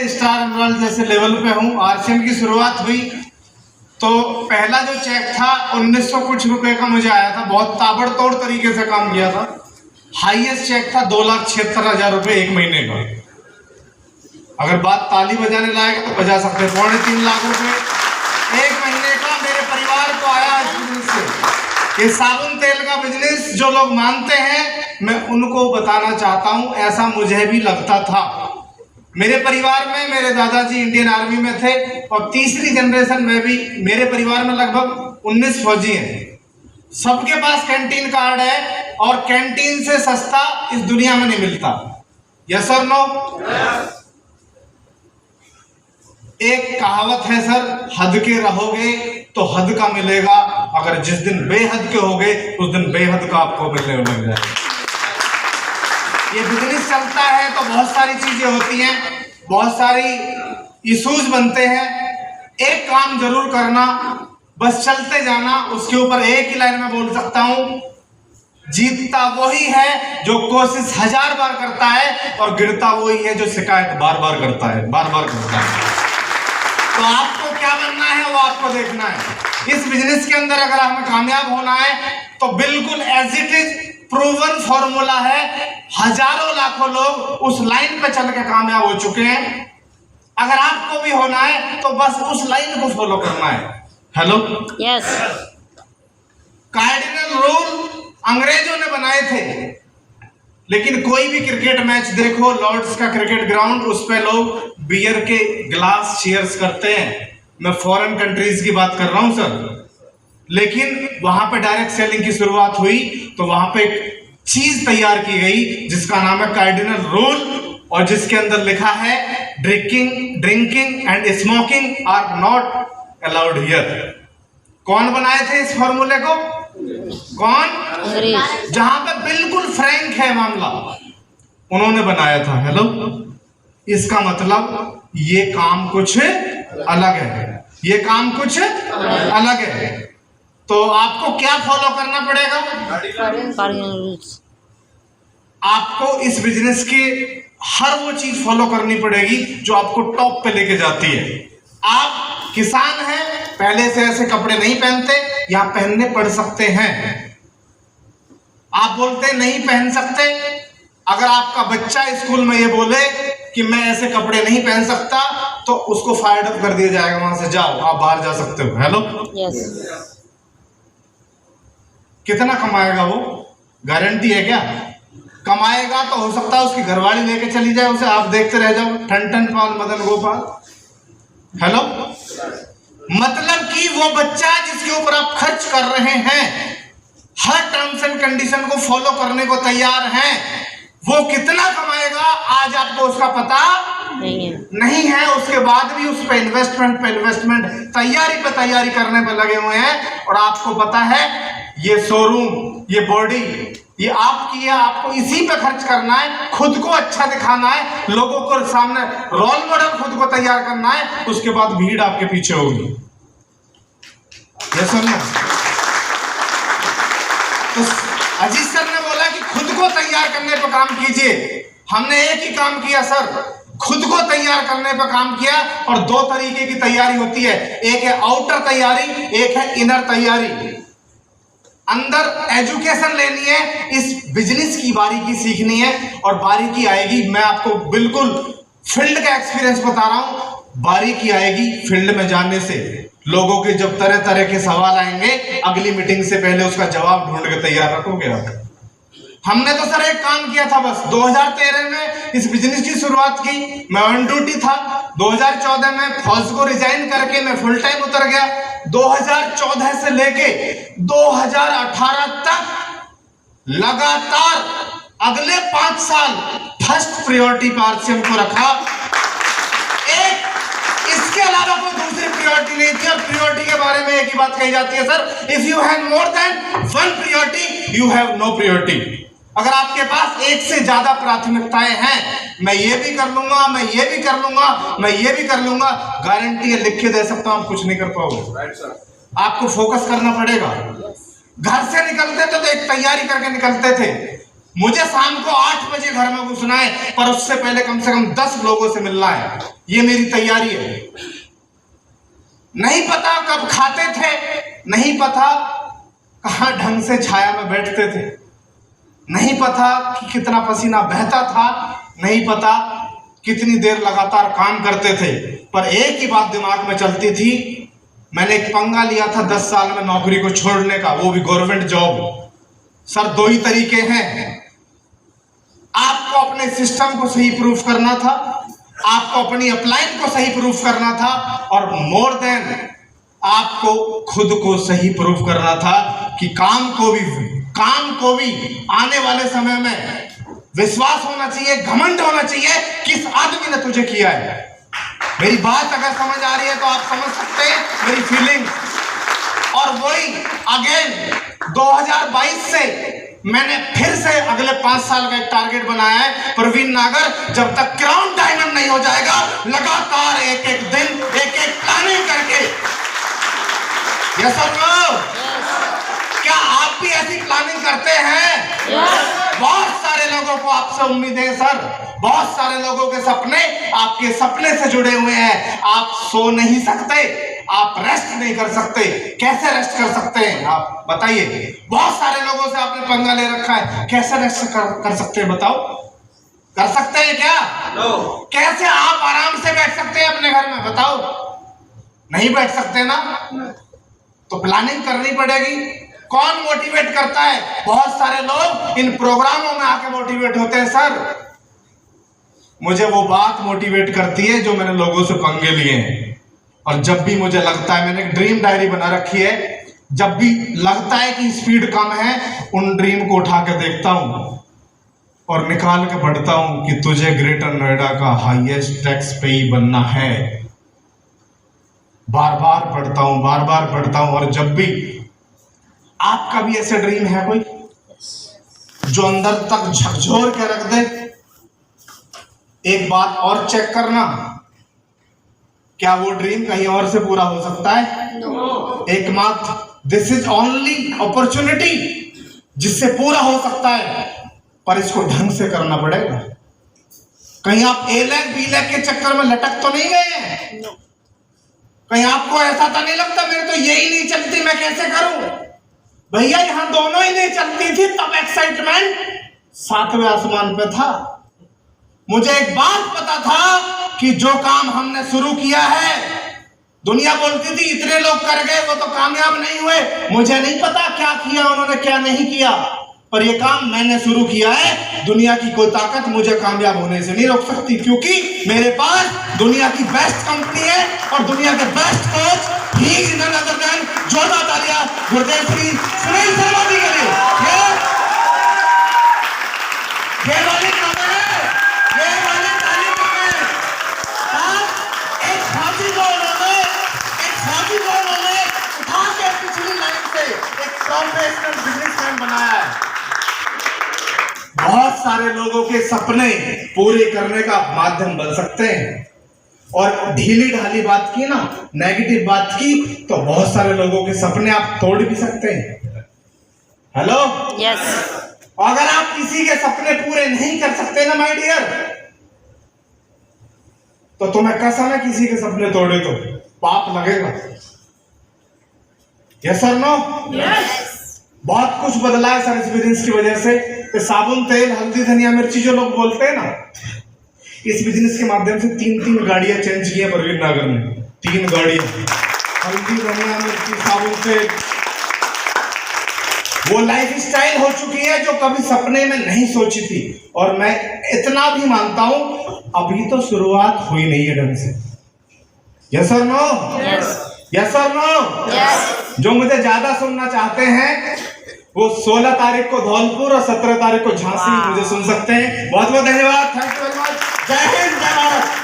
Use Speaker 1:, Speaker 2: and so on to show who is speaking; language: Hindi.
Speaker 1: स्टार एमराल्ड जैसे लेवल पे हूँ। आरसीएम की शुरुआत हुई तो पहला जो चेक था 1900 कुछ रुपए का मुझे आया था, बहुत ताबड़तोड़ तरीके से काम किया था। हाईएस्ट चेक था 2,76,000 रुपए एक महीने का। अगर बात ताली बजाने लायक तो बजा सकते, 3.5 लाख रुपए एक महीने का मेरे परिवार को आया इस बिजनेस से। ये साबुन तेल का बिजनेस जो लोग मानते हैं, मैं उनको बताना चाहता हूं, ऐसा मुझे भी लगता था। मेरे परिवार में मेरे दादाजी इंडियन आर्मी में थे और तीसरी जनरेशन में भी मेरे परिवार में लगभग 19 फौजी हैं। सबके पास कैंटीन कार्ड है और कैंटीन से सस्ता इस दुनिया में नहीं मिलता। यस और नो? एक कहावत है सर, हद के रहोगे तो हद का मिलेगा, अगर जिस दिन बेहद के होगे उस दिन बेहद का आपको मिलने लग जाएगा। ये बिजनेस चलता है तो बहुत सारी चीजें होती हैं, बहुत सारी इश्यूज बनते हैं। एक काम जरूर करना, बस चलते जाना। उसके ऊपर एक ही लाइन में बोल सकता हूं, जीतता वही है जो कोशिश 1000 बार करता है और गिरता वही है जो शिकायत बार बार करता है, बार बार करता है। तो आपको क्या बनना है वो आपको देखना है। इस बिजनेस के अंदर अगर हमें कामयाब होना है तो बिल्कुल as it is proven formula है। हजारों लाखों लोग उस लाइन पे चल के कामयाब हो चुके हैं। अगर आपको भी होना है तो बस उस लाइन को फॉलो करना है। Hello,
Speaker 2: yes.
Speaker 1: कार्डिनल रूल अंग्रेजों ने बनाए थे, लेकिन कोई भी क्रिकेट मैच देखो, लॉर्ड्स का क्रिकेट ग्राउंड, उस पे लोग बियर के ग्लास चीयर्स करते हैं। मैं फॉरेन कंट्रीज की बात कर रहा हूं सर। लेकिन वहां पे डायरेक्ट सेलिंग की शुरुआत हुई तो वहां पे एक चीज तैयार की गई जिसका नाम है कार्डिनल रूल, और जिसके अंदर लिखा है drinking and smoking are not allowed here. कौन बनाए थे इस फॉर्मूले को? कौन?
Speaker 2: अंग्रेज।
Speaker 1: जहां पे बिल्कुल फ्रैंक है मामला, उन्होंने बनाया था। हेलो, इसका मतलब ये काम कुछ अलग है, ये काम कुछ अलग है। तो आपको क्या फॉलो करना पड़ेगा?
Speaker 2: Cardinal rules.
Speaker 1: आपको इस बिजनेस की हर वो चीज फॉलो करनी पड़ेगी जो आपको टॉप पे लेके जाती है। आप किसान हैं, पहले से ऐसे कपड़े नहीं पहनते, या पहनने पड़ सकते हैं। आप बोलते नहीं पहन सकते। अगर आपका बच्चा स्कूल में ये बोले कि मैं ऐसे कपड़े नहीं पहन सकता तो उसको फायर अप कर दिया जाएगा, वहां से जाओ, आप बाहर जा सकते हो। Hello,
Speaker 2: yes.
Speaker 1: कितना कमाएगा वो? गारंटी है क्या? कमाएगा तो हो सकता है उसकी घरवाली लेके चली जाए उसे, आप देखते रह जाओ, ठन ठन पाल मदन गोपाल। हेलो, मतलब कि वो बच्चा जिसके ऊपर आप खर्च कर रहे हैं, हर टर्म्स एंड कंडीशन को फॉलो करने को तैयार हैं, वो कितना कमाएगा आज आपको उसका पता नहीं है। उसके बाद भी उस पे इन्वेस्टमेंट तैयारी पे तैयारी करने पे लगे हुए हैं। और आपको पता है ये शोरूम, ये बॉडी, ये आपकी है, आपको इसी पे खर्च करना है, खुद को अच्छा दिखाना है, लोगों को सामने रोल मॉडल खुद को तैयार करना है, उसके बाद भीड़ आपके पीछे होगी। ये सुनना, तो अजीज सर ने बोला कि खुद को तैयार करने पर काम कीजिए। हमने एक ही काम किया सर, खुद को तैयार करने पर काम किया। और 2 तरीके की तैयारी होती है, एक है आउटर तैयारी, एक है इनर तैयारी। अंदर एजुकेशन लेनी है, इस बिजनेस की बारीकी सीखनी है, और बारीकी आएगी, मैं आपको बिल्कुल फील्ड का एक्सपीरियंस बता रहा हूं, बारीकी आएगी फील्ड में जाने से। लोगों के जब तरह तरह के सवाल आएंगे, अगली मीटिंग से पहले उसका जवाब ढूंढ के तैयार रखोगे आप। हमने तो सर एक काम किया था बस, 2013 में इस बिजनेस की शुरुआत की। मैं ऑन ड्यूटी था। 2014 में फौज को रिजाइन करके मैं फुल टाइम उतर गया। 2014 से लेके 2018 तक लगातार अगले 5 साल फर्स्ट प्रायोरिटी पर आरसीएम को रखा। एक इसके अलावा कोई दूसरी प्रायोरिटी नहीं थी। और प्रायोरिटी के बारे में एक ही बात कही जाती है sir, if you have more than 1 priority you have no priority. अगर आपके पास एक से ज्यादा प्राथमिकताएं हैं, मैं ये भी कर लूंगा, मैं ये भी कर लूंगा, मैं ये भी कर लूंगा, गारंटी है, लिख के दे सकता हूं, आप कुछ नहीं कर पाओगे। आपको फोकस करना पड़ेगा। घर से निकलते थे तो एक तैयारी करके निकलते थे, मुझे शाम को 8 बजे घर में घुसना है, पर उससे पहले कम से कम 10 लोगों से मिलना है। ये मेरी तैयारी है। नहीं पता कब खाते थे, नहीं पता कहां ढंग से छाया में बैठते थे, नहीं पता कि कितना पसीना बहता था, नहीं पता कितनी देर लगातार काम करते थे। पर एक ही बात दिमाग में चलती थी, मैंने एक पंगा लिया था 10 साल में नौकरी को छोड़ने का, वो भी गवर्नमेंट जॉब। सर 2 ही तरीके हैं, आपको अपने सिस्टम को सही प्रूफ करना था, आपको अपनी अपलाइन को सही प्रूफ करना था, और मोर देन आपको खुद को सही प्रूफ करना था कि काम को भी आने वाले समय में विश्वास होना चाहिए, घमंड होना चाहिए किस आदमी ने तुझे किया है। मेरी बात अगर समझ आ रही है तो आप समझ सकते हैं मेरी फीलिंग। और वही अगेन 2022 से मैंने फिर से अगले 5 साल का एक टारगेट बनाया है, प्रवीण नागर जब तक क्राउन डायमंड नहीं हो जाएगा, लगातार एक एक दिन एक एक प्लानिंग करके। यस और नो? क्या आप भी ऐसी प्लानिंग करते हैं? बहुत सारे लोगों को आपसे उम्मीद है सर, बहुत सारे लोगों के सपने आपके सपने से जुड़े हुए हैं। आप सो नहीं सकते, आप रेस्ट नहीं कर सकते, कैसे रेस्ट कर सकते हैं आप बताइए? बहुत सारे लोगों से आपने पंगा ले रखा है, कैसे रेस्ट कर सकते हैं बताओ? कर सकते हैं क्या? नो। कैसे आप आराम से बैठ सकते हैं अपने घर में बताओ? नहीं बैठ सकते ना, तो प्लानिंग करनी पड़ेगी। कौन मोटिवेट करता है? बहुत सारे लोग इन प्रोग्रामों में आके मोटिवेट होते हैं सर। मुझे वो बात मोटिवेट करती है जो मैंने लोगों से पंगे लिए हैं। और जब भी मुझे लगता है, मैंने एक ड्रीम डायरी बना रखी है, जब भी लगता है कि स्पीड कम है, उन ड्रीम को उठा के देखता हूं और निकाल के पढ़ता हूं कि तुझे ग्रेटर नोएडा का हाईएस्ट टैक्स पेई बनना है। बार बार पढ़ता हूं। और जब भी आपका भी ऐसे ड्रीम है कोई जो अंदर तक झकझोर के रख दे, एक बात और चेक करना, क्या वो ड्रीम कहीं और से पूरा हो सकता है? no. एकमात्र दिस इज ओनली अपॉर्चुनिटी जिससे पूरा हो सकता है, पर इसको ढंग से करना पड़ेगा। कहीं आप ए लैग बी लैग के चक्कर में लटक तो नहीं गए हैं? no. कहीं आपको ऐसा तो नहीं लगता मेरे तो यही नहीं चलती, मैं कैसे करूं? भैया यहां दोनों ही नहीं चलती थी, तब एक्साइटमेंट 7वें आसमान पे था। मुझे एक बात पता था कि जो काम हमने शुरू किया है, दुनिया बोलती थी इतने लोग कर गए वो तो कामयाब नहीं हुए, मुझे नहीं पता क्या किया उन्होंने क्या नहीं किया, पर ये काम मैंने शुरू किया है। दुनिया की कोई ताकत मुझे कामयाब होने से नहीं रोक सकती, क्योंकि मेरे पास दुनिया की बेस्ट कंपनी है और दुनिया के best coach he is none other than जोरदार तालियां गुरुदेव श्री सुनील शर्मा जी के लिए। ये वाली कम है, ये वाली ताली कम है। एक साथी को उन्होंने उठा के पिछली लाइन से एक प्रोफेशनल बिजनेसमैन बनाया है। बहुत सारे लोगों के सपने पूरे करने का माध्यम बन सकते हैं। और ढीली ढाली बात की ना, नेगेटिव बात की, तो बहुत सारे लोगों के सपने आप तोड़ भी सकते हैं। Hello,
Speaker 2: yes.
Speaker 1: अगर आप किसी के सपने पूरे नहीं कर सकते ना माय डियर, तो तुम्हें कसम है किसी के सपने तोड़े तो पाप लगेगा। यस और नो? यस। बहुत कुछ बदला है सर इस बिजनेस की वजह से। साबुन, तेल, हल्दी, धनिया, मिर्ची जो लोग बोलते हैं ना, इस बिजनेस के माध्यम से 3 गाड़ियां चेंज की है प्रवीण नागर ने। 3 गाड़ियां, हल्दी, धनिया, मिर्ची, साबुन, तेल। वो लाइफ स्टाइल हो चुकी है जो कभी सपने में नहीं सोची थी। और मैं इतना भी मानता हूं, अभी तो शुरुआत हुई नहीं है ढंग से। यस और नो? यस। यस और नो? यस। जो मुझे ज्यादा सुनना चाहते हैं वो 16 तारीख को धौलपुर और 17 तारीख को झांसी मुझे सुन सकते हैं। बहुत बहुत धन्यवाद। Thank you very much. जय हिंद, जय भारत।